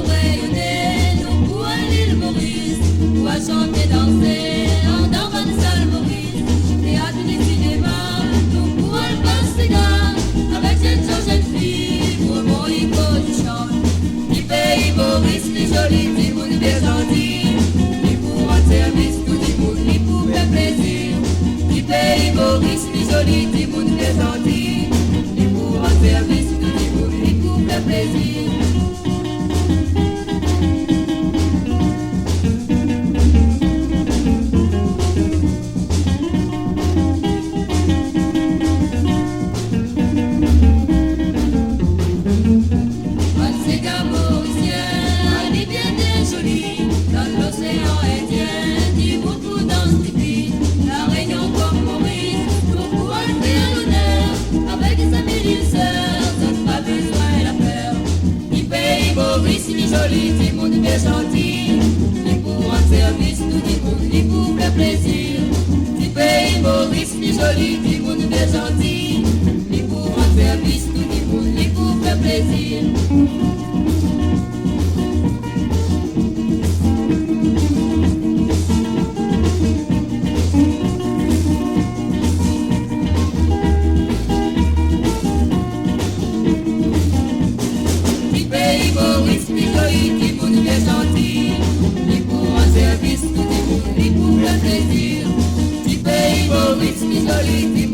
rayonner, nous pour l'île Maurice, ou à chanter, danser, en dansant de salle Maurice, théâtre du cinéma, nous pour le passe-cigare, avec jeune fille, pour mon hico du chant, du pays Maurice, les jolis, du monde bien gentil, ni pour un service, tout du monde, ni pour faire plaisir, du pays Maurice, les jolis, du monde bien gentil, ni pour un service, tout du monde, ni pour faire plaisir. Joli, du monde bien gentil, ni pour un service, nous du monde, ni pour le plaisir. Du pays Maurice, ni joli, du monde bien gentil, ni pour un service, nous du monde, ni pour le plaisir. Maurice, ni joli, ni monde bien gentil, ni pour un service, ni pour le plaisir. Du pays Maurice, ni joli, ni